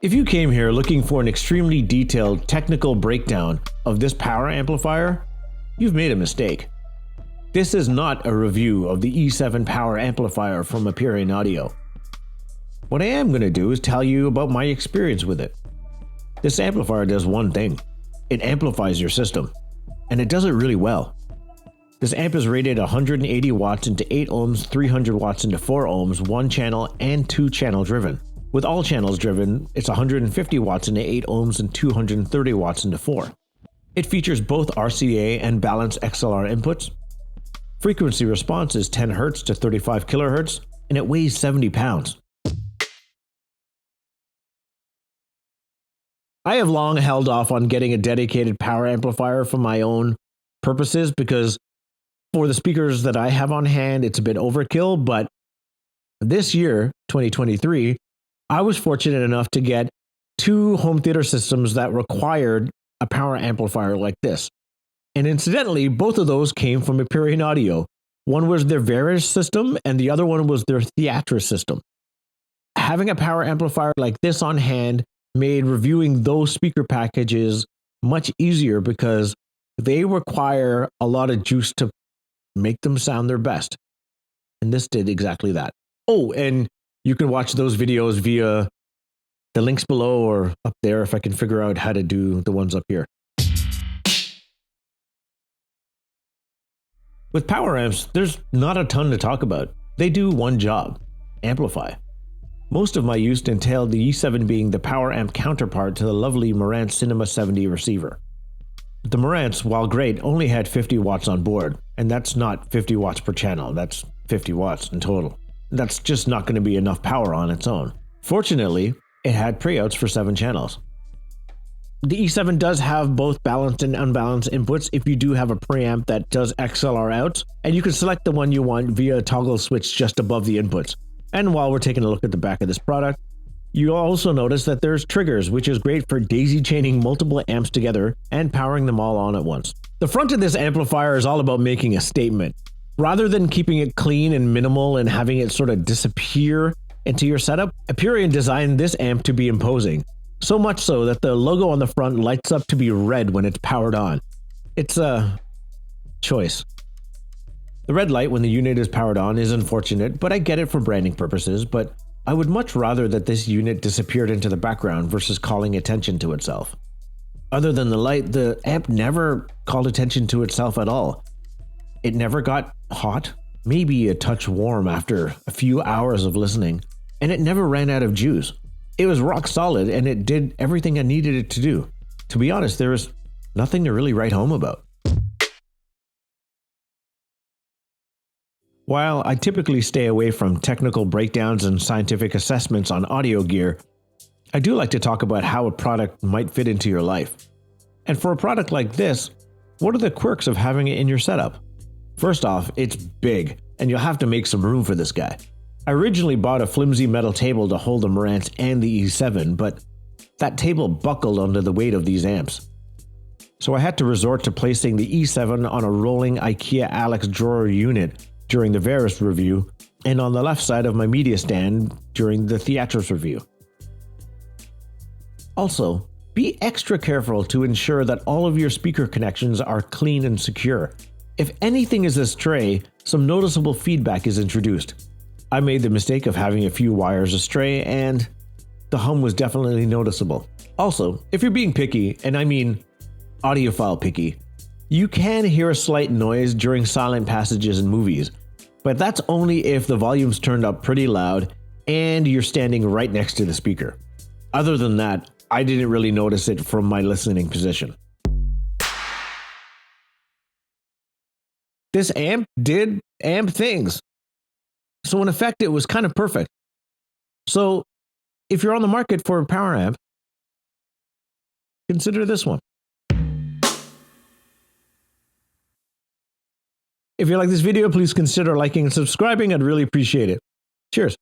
If you came here looking for an extremely detailed technical breakdown of this power amplifier, you've made a mistake. This is not a review of the E7 power amplifier from Aperionaudio. What I am going to do is tell you about my experience with it. This amplifier does one thing. It amplifies your system, and it does it really well. This amp is rated 180 watts into 8 ohms, 300 watts into 4 ohms, 1 channel and 2 channel driven. With all channels driven, it's 150 watts into 8 ohms and 230 watts into 4. It features both RCA and balanced XLR inputs. Frequency response is 10 Hz to 35 kHz, and it weighs 70 pounds. I have long held off on getting a dedicated power amplifier for my own purposes because for the speakers that I have on hand, it's a bit overkill, but this year, 2023, I was fortunate enough to get 2 home theater systems that required a power amplifier like this. And incidentally, both of those came from Aperionaudio. One was their Veris system, and the other one was their Theatris system. Having a power amplifier like this on hand made reviewing those speaker packages much easier because they require a lot of juice to make them sound their best. And this did exactly that. Oh, and you can watch those videos via the links below or up there if I can figure out how to do the ones up here. With power amps, there's not a ton to talk about. They do one job: amplify. Most of my use entailed the E7 being the power amp counterpart to the lovely Marantz Cinema 70 receiver. The Marantz, while great, only had 50 watts on board, and that's not 50 watts per channel, that's 50 watts in total. That's just not going to be enough power on its own. Fortunately, it had pre-outs for 7 channels. The E7 does have both balanced and unbalanced inputs if you do have a preamp that does XLR outs, and you can select the one you want via a toggle switch just above the inputs. And while we're taking a look at the back of this product, you'll also notice that there's triggers, which is great for daisy chaining multiple amps together and powering them all on at once. The front of this amplifier is all about making a statement. Rather than keeping it clean and minimal and having it sort of disappear into your setup, Aperion designed this amp to be imposing. So much so that the logo on the front lights up to be red when it's powered on. It's a choice. The red light when the unit is powered on is unfortunate, but I get it for branding purposes, but I would much rather that this unit disappeared into the background versus calling attention to itself. Other than the light, the amp never called attention to itself at all. It never got hot, maybe a touch warm after a few hours of listening, and it never ran out of juice. It was rock solid and it did everything I needed it to do. To be honest, there was nothing to really write home about. While I typically stay away from technical breakdowns and scientific assessments on audio gear, I do like to talk about how a product might fit into your life. And for a product like this, what are the quirks of having it in your setup? First off, it's big, and you'll have to make some room for this guy. I originally bought a flimsy metal table to hold the Marantz and the E7, but that table buckled under the weight of these amps. So I had to resort to placing the E7 on a rolling IKEA Alex drawer unit during the Veris review, and on the left side of my media stand during the Theatris review. Also, be extra careful to ensure that all of your speaker connections are clean and secure. If anything is astray, some noticeable feedback is introduced. I made the mistake of having a few wires astray, and the hum was definitely noticeable. Also, if you're being picky, and I mean audiophile picky, you can hear a slight noise during silent passages in movies, but that's only if the volume's turned up pretty loud and you're standing right next to the speaker. Other than that, I didn't really notice it from my listening position. This amp did amp things. So in effect, it was kind of perfect. So if you're on the market for a power amp, consider this one. If you like this video, please consider liking and subscribing. I'd really appreciate it. Cheers.